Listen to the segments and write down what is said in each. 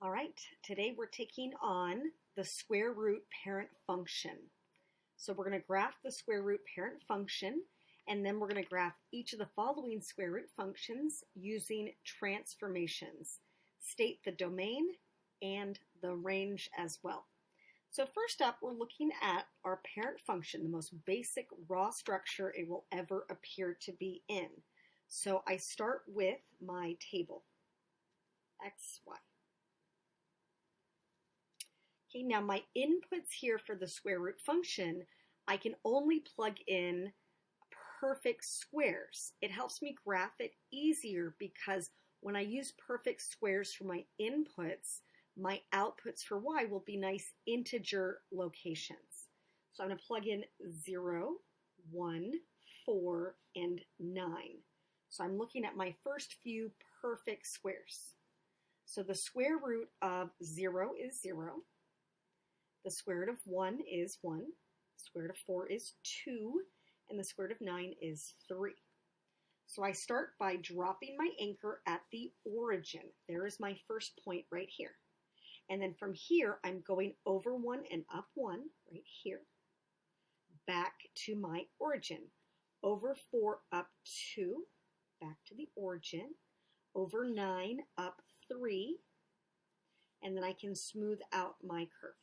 All right, today we're taking on the square root parent function. So we're going to graph the square root parent function, and then we're going to graph each of the following square root functions using transformations. State the domain and the range as well. So first up, we're looking at our parent function, the most basic raw structure it will ever appear to be in. So I start with my table, x, y. Okay, now my inputs here for the square root function, I can only plug in perfect squares. It helps me graph it easier because when I use perfect squares for my inputs, my outputs for y will be nice integer locations. So I'm going to plug in 0, 1, 4, and 9. So I'm looking at my first few perfect squares. So the square root of 0 is 0. The square root of 1 is 1. The square root of 4 is 2. And the square root of 9 is 3. So I start by dropping my anchor at the origin. There is my first point right here. And then from here, I'm going over 1 and up 1 right here, back to my origin. Over 4, up 2, back to the origin. Over 9, up 3, and then I can smooth out my curve.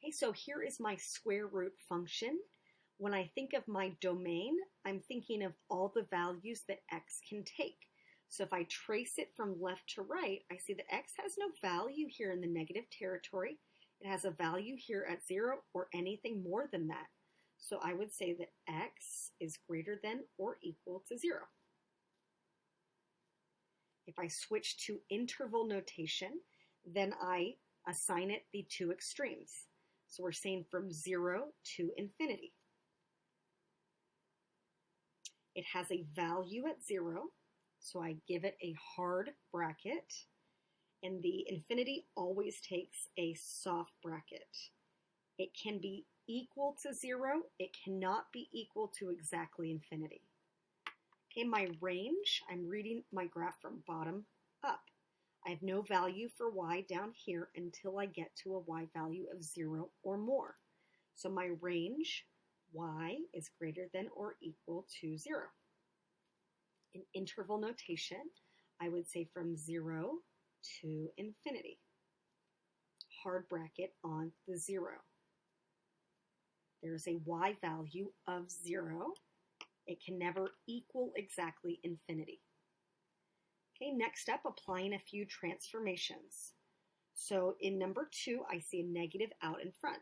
Okay, so here is my square root function. When I think of my domain, I'm thinking of all the values that x can take. So if I trace it from left to right, I see that x has no value here in the negative territory. It has a value here at 0 or anything more than that. So I would say that x is greater than or equal to 0. If I switch to interval notation, then I assign it the two extremes. So we're saying from 0 to infinity. It has a value at 0, so I give it a hard bracket, and the infinity always takes a soft bracket. It can be equal to 0. It cannot be equal to exactly infinity. Okay, my range, I'm reading my graph from bottom up. I have no value for y down here until I get to a y value of 0 or more. So my range, y, is greater than or equal to 0. In interval notation, I would say from 0 to infinity. Hard bracket on the 0. There's a y value of 0. It can never equal exactly infinity. Okay, next up, applying a few transformations. So in number 2, I see a negative out in front.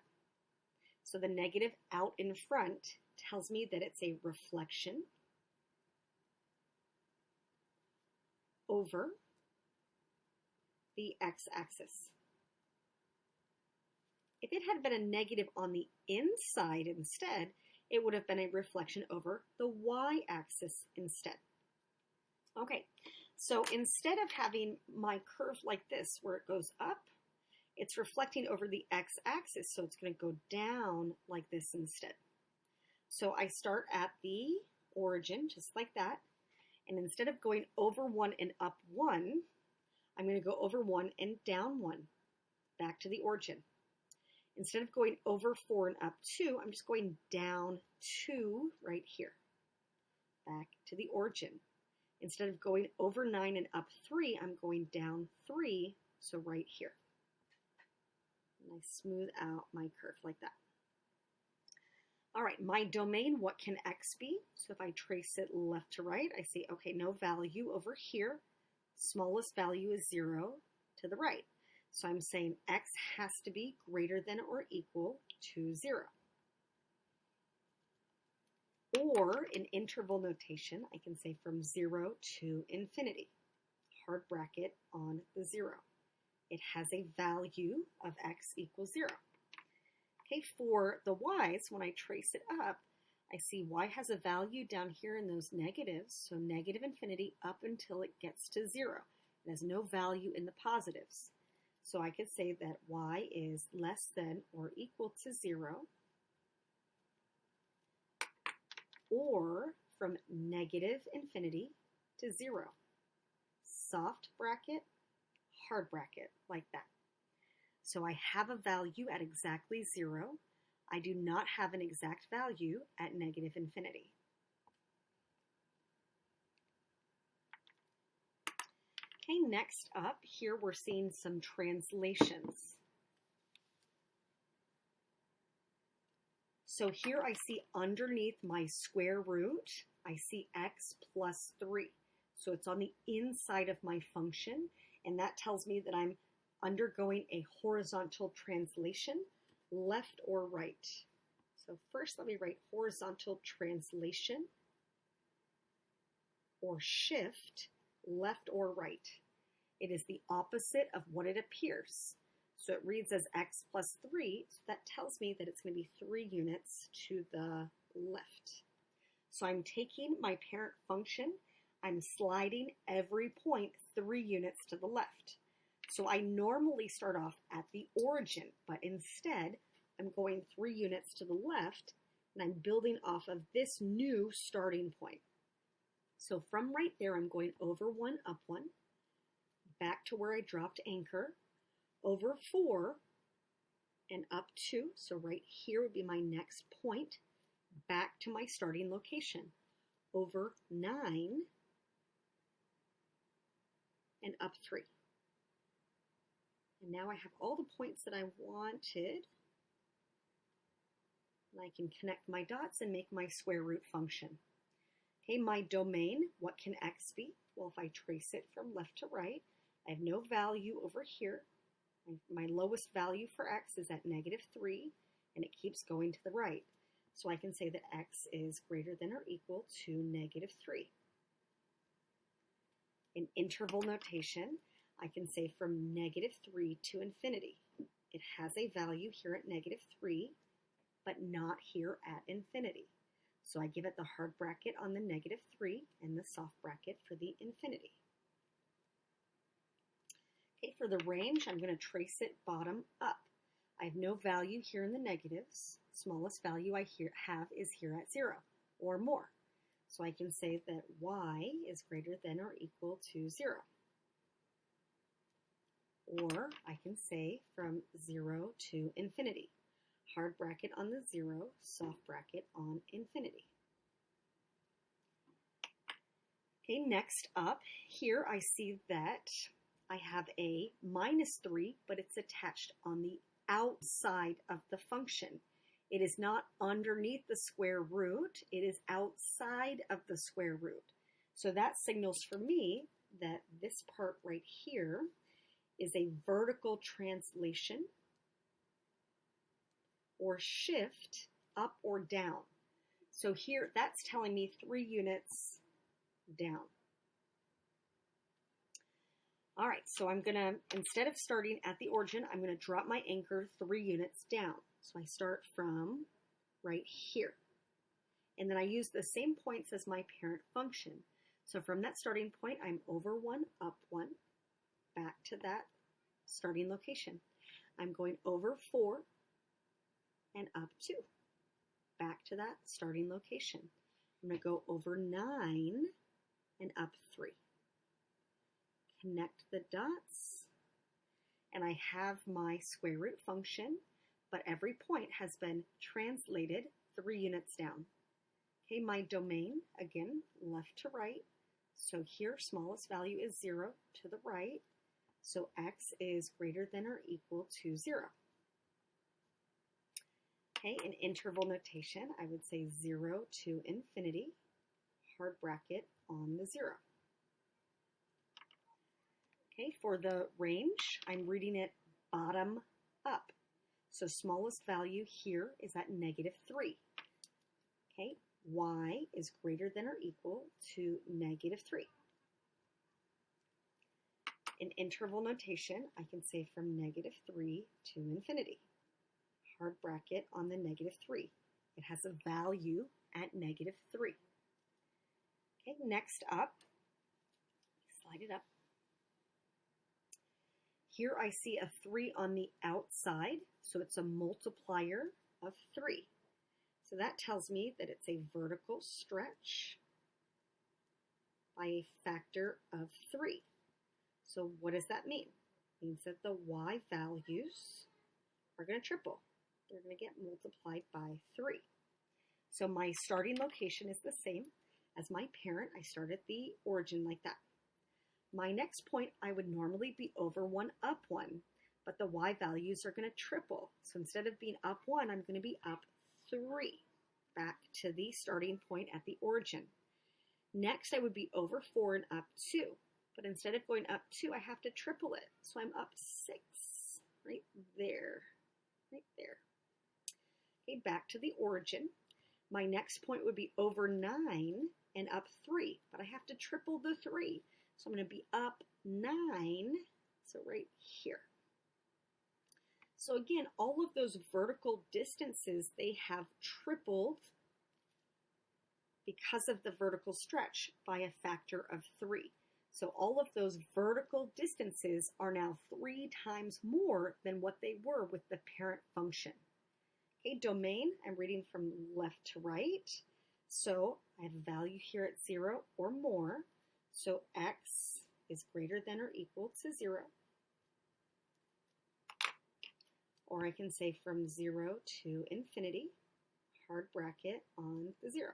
So the negative out in front tells me that it's a reflection over the x-axis. If it had been a negative on the inside instead, it would have been a reflection over the y-axis instead. Okay, so instead of having my curve like this where it goes up, it's reflecting over the x-axis, so it's going to go down like this instead. So I start at the origin, just like that, and instead of going over 1 and up 1, I'm going to go over 1 and down 1, back to the origin. Instead of going over 4 and up 2, I'm just going down 2 right here, back to the origin. Instead of going over 9 and up 3, I'm going down 3, so right here. And I smooth out my curve like that. All right, my domain, what can x be? So if I trace it left to right, I see, okay, no value over here. Smallest value is 0 to the right. So I'm saying x has to be greater than or equal to 0. Or in interval notation, I can say from 0 to infinity. Hard bracket on the 0. It has a value of x equals 0. Okay, for the y's, when I trace it up, I see y has a value down here in those negatives, so negative infinity up until it gets to 0. It has no value in the positives. So I could say that y is less than or equal to 0, or from negative infinity to 0. Soft bracket, hard bracket like that. So I have a value at exactly 0. I do not have an exact value at negative infinity. Okay, next up, here we're seeing some translations. So here I see underneath my square root, I see x plus 3. So it's on the inside of my function, and that tells me that I'm undergoing a horizontal translation, left or right. So first let me write horizontal translation or shift, left or right. It is the opposite of what it appears. So it reads as x plus 3, so that tells me that it's going to be 3 units to the left. So I'm taking my parent function, I'm sliding every point 3 units to the left. So I normally start off at the origin, but instead I'm going 3 units to the left, and I'm building off of this new starting point. So from right there, I'm going over 1, up 1, back to where I dropped anchor, over 4, and up 2. So right here would be my next point, back to my starting location, over 9, and up 3. And now I have all the points that I wanted. And I can connect my dots and make my square root function. Okay, my domain, what can x be? Well, if I trace it from left to right, I have no value over here. My lowest value for x is at negative 3, and it keeps going to the right. So I can say that x is greater than or equal to negative 3. In interval notation, I can say from negative 3 to infinity. It has a value here at negative 3, but not here at infinity. So I give it the hard bracket on the negative 3 and the soft bracket for the infinity. Okay, for the range, I'm going to trace it bottom up. I have no value here in the negatives. Smallest value I have is here at 0 or more. So I can say that y is greater than or equal to 0. Or I can say from 0 to infinity. Hard bracket on the 0, soft bracket on infinity. Okay, next up, here I see that I have a minus 3, but it's attached on the outside of the function. It is not underneath the square root, it is outside of the square root. So that signals for me that this part right here is a vertical translation or shift up or down. So here, that's telling me 3 units down. All right, so I'm going to, instead of starting at the origin, I'm going to drop my anchor 3 units down. So I start from right here. And then I use the same points as my parent function. So from that starting point, I'm over 1, up 1, back to that starting location. I'm going over 4 and up 2, back to that starting location. I'm going to go over 9 and up 3. Connect the dots, and I have my square root function, but every point has been translated 3 units down. Okay, my domain, again, left to right. So here, smallest value is 0 to the right. So x is greater than or equal to 0. Okay, in interval notation, I would say 0 to infinity, hard bracket on the 0. Okay, for the range, I'm reading it bottom up. So smallest value here is at negative 3. Okay, y is greater than or equal to negative 3. In interval notation, I can say from negative 3 to infinity. Hard bracket on the negative 3. It has a value at negative 3. Okay, next up, slide it up. Here I see a 3 on the outside, so it's a multiplier of 3. So that tells me that it's a vertical stretch by a factor of 3. So what does that mean? means that the y values are going to triple. They're going to get multiplied by 3. So my starting location is the same as my parent. I start at the origin like that. My next point, I would normally be over 1 up 1, but the y values are going to triple. So instead of being up 1, I'm going to be up 3, back to the starting point at the origin. Next, I would be over 4 and up 2, but instead of going up 2, I have to triple it. So I'm up 6, right there, right there. Okay, back to the origin. My next point would be over 9 and up 3, but I have to triple the 3. So I'm going to be up 9, so right here. So again, all of those vertical distances, they have tripled because of the vertical stretch by a factor of 3. So all of those vertical distances are now 3 times more than what they were with the parent function. Okay, domain, I'm reading from left to right. So I have a value here at 0 or more. So x is greater than or equal to 0. Or I can say from 0 to infinity, hard bracket on the 0.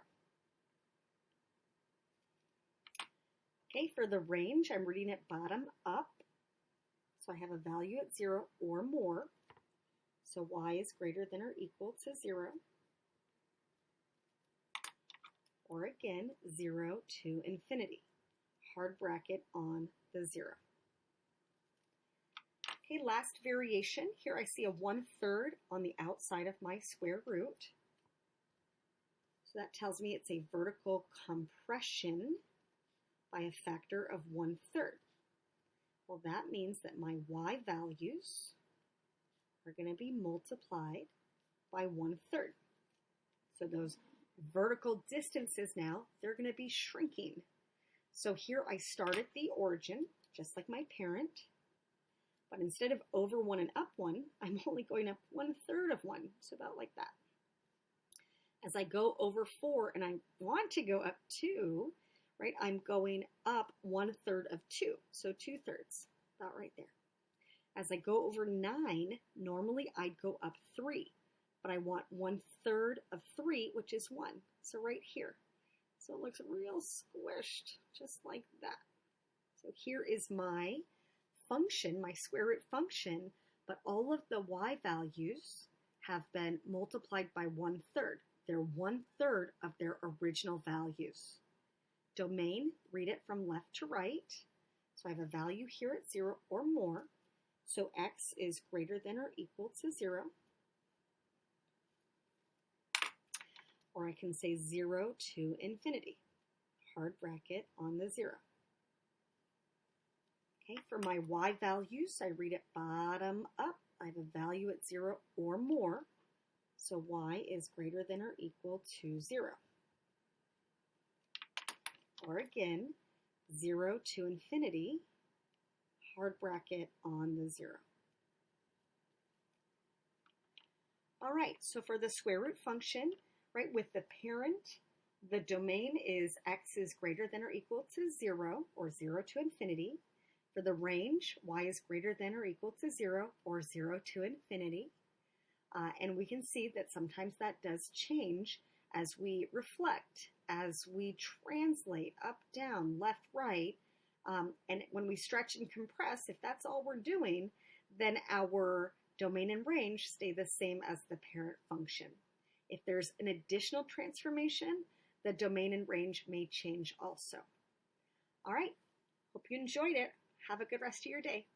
Okay, for the range, I'm reading it bottom up. So I have a value at 0 or more. So y is greater than or equal to 0. Or again, 0 to infinity. Hard bracket on the 0. Okay, last variation. Here I see a 1/3 on the outside of my square root. So that tells me it's a vertical compression by a factor of 1/3. Well, that means that my y values are going to be multiplied by 1/3. So those vertical distances now, they're going to be shrinking. So here I start at the origin, just like my parent, but instead of over 1 and up 1, I'm only going up 1/3 of 1, so about like that. As I go over 4 and I want to go up 2, right, I'm going up 1/3 of 2, so 2/3, about right there. As I go over 9, normally I'd go up 3, but I want 1/3 of 3, which is 1, so right here. So it looks real squished, just like that. So here is my function, my square root function, but all of the y values have been multiplied by 1/3. They're 1/3 of their original values. Domain, read it from left to right. So I have a value here at 0 or more. So x is greater than or equal to 0. Or I can say 0 to infinity. Hard bracket on the 0. Okay, for my y values, I read it bottom up. I have a value at 0 or more. So y is greater than or equal to 0. Or again, 0 to infinity, hard bracket on the 0. All right, so for the square root function, right, with the parent, the domain is x is greater than or equal to 0, or 0 to infinity. For the range, y is greater than or equal to 0, or 0 to infinity. And we can see that sometimes that does change as we reflect, as we translate up, down, left, right. And when we stretch and compress, if that's all we're doing, then our domain and range stay the same as the parent function. If there's an additional transformation, the domain and range may change also. All right, hope you enjoyed it. Have a good rest of your day.